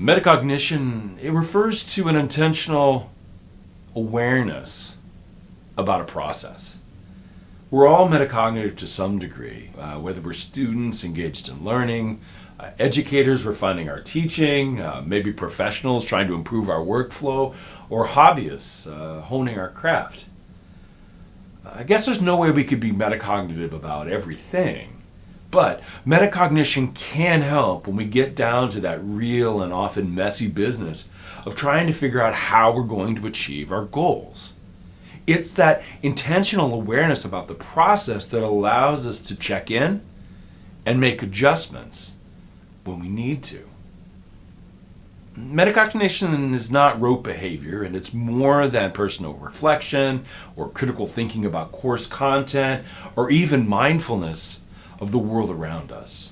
Metacognition, it refers to an intentional awareness about a process. We're all metacognitive to some degree, whether we're students engaged in learning, educators refining our teaching, maybe professionals trying to improve our workflow, or hobbyists honing our craft. I guess there's no way we could be metacognitive about everything, but metacognition can help when we get down to that real and often messy business of trying to figure out how we're going to achieve our goals. It's that intentional awareness about the process that allows us to check in and make adjustments when we need to. Metacognition is not rote behavior, and it's more than personal reflection or critical thinking about course content or even mindfulness of the world around us.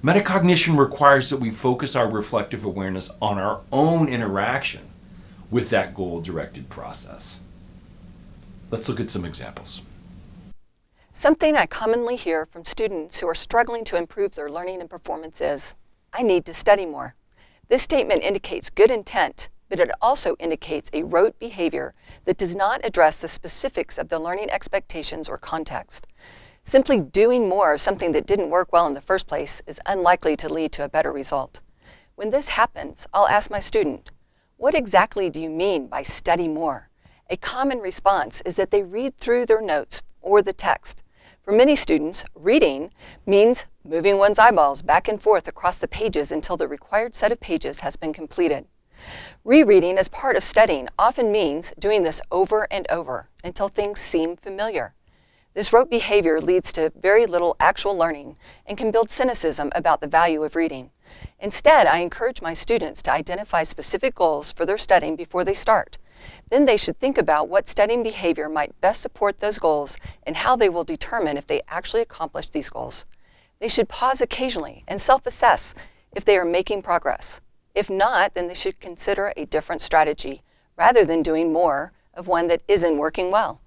Metacognition requires that we focus our reflective awareness on our own interaction with that goal-directed process. Let's look at some examples. Something I commonly hear from students who are struggling to improve their learning and performance is, "I need to study more." This statement indicates good intent, but it also indicates a rote behavior that does not address the specifics of the learning expectations or context. Simply doing more of something that didn't work well in the first place is unlikely to lead to a better result. When this happens, I'll ask my student, "What exactly do you mean by study more?" A common response is that they read through their notes or the text. For many students, reading means moving one's eyeballs back and forth across the pages until the required set of pages has been completed. Rereading as part of studying often means doing this over and over until things seem familiar. This rote behavior leads to very little actual learning and can build cynicism about the value of reading. Instead, I encourage my students to identify specific goals for their studying before they start. Then they should think about what studying behavior might best support those goals and how they will determine if they actually accomplish these goals. They should pause occasionally and self-assess if they are making progress. If not, then they should consider a different strategy rather than doing more of one that isn't working well.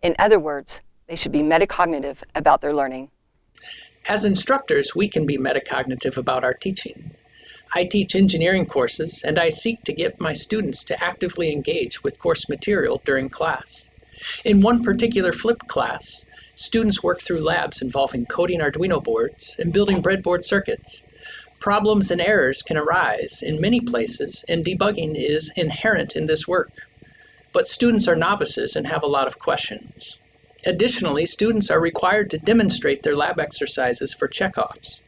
In other words, they should be metacognitive about their learning. As instructors, we can be metacognitive about our teaching. I teach engineering courses, and I seek to get my students to actively engage with course material during class. In one particular flipped class, students work through labs involving coding Arduino boards and building breadboard circuits. Problems and errors can arise in many places, and debugging is inherent in this work. But students are novices and have a lot of questions. Additionally, students are required to demonstrate their lab exercises for checkoffs.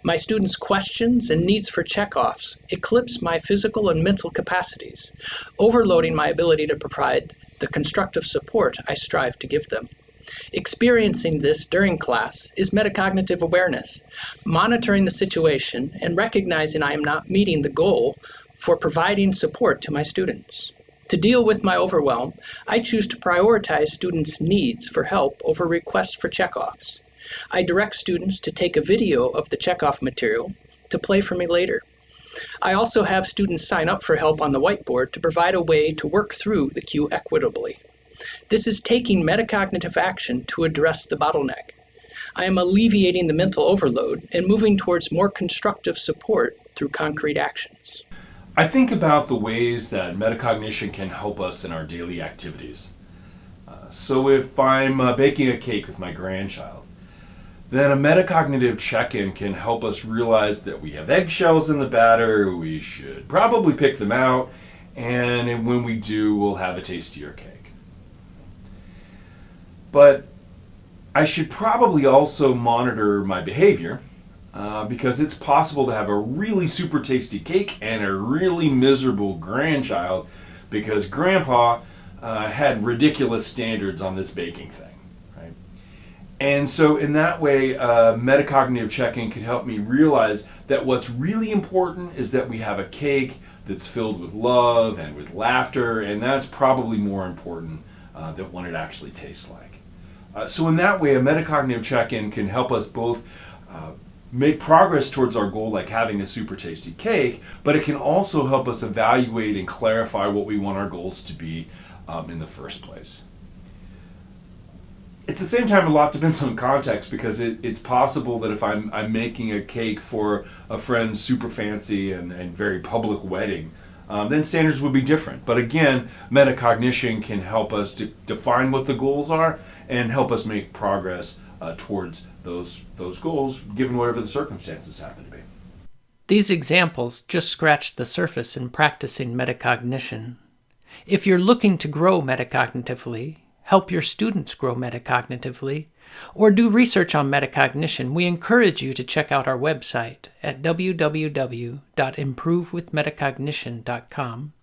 My students' questions and needs for checkoffs eclipse my physical and mental capacities, overloading my ability to provide the constructive support I strive to give them. Experiencing this during class is metacognitive awareness, monitoring the situation and recognizing I am not meeting the goal for providing support to my students. To deal with my overwhelm, I choose to prioritize students' needs for help over requests for checkoffs. I direct students to take a video of the checkoff material to play for me later. I also have students sign up for help on the whiteboard to provide a way to work through the queue equitably. This is taking metacognitive action to address the bottleneck. I am alleviating the mental overload and moving towards more constructive support through concrete actions. I think about the ways that metacognition can help us in our daily activities. So if I'm baking a cake with my grandchild, then a metacognitive check-in can help us realize that we have eggshells in the batter, we should probably pick them out, and when we do, we'll have a tastier cake. But I should probably also monitor my behavior, because it's possible to have a really super tasty cake and a really miserable grandchild because Grandpa had ridiculous standards on this baking thing. And so in that way, metacognitive check-in can help me realize that what's really important is that we have a cake that's filled with love and with laughter, and that's probably more important than what it actually tastes like. So in that way, a metacognitive check-in can help us both make progress towards our goal, like having a super tasty cake, but it can also help us evaluate and clarify what we want our goals to be in the first place. At the same time, a lot depends on context, because it's possible that if I'm making a cake for a friend's super fancy and very public wedding, then standards would be different. But again, metacognition can help us to define what the goals are and help us make progress towards those goals, given whatever the circumstances happen to be. These examples just scratch the surface in practicing metacognition. If you're looking to grow metacognitively, help your students grow metacognitively, or do research on metacognition, we encourage you to check out our website at www.improvewithmetacognition.com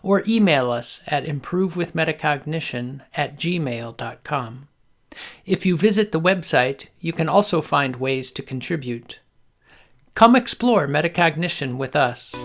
or email us at improvewithmetacognition@gmail.com. If you visit the website, you can also find ways to contribute. Come explore metacognition with us.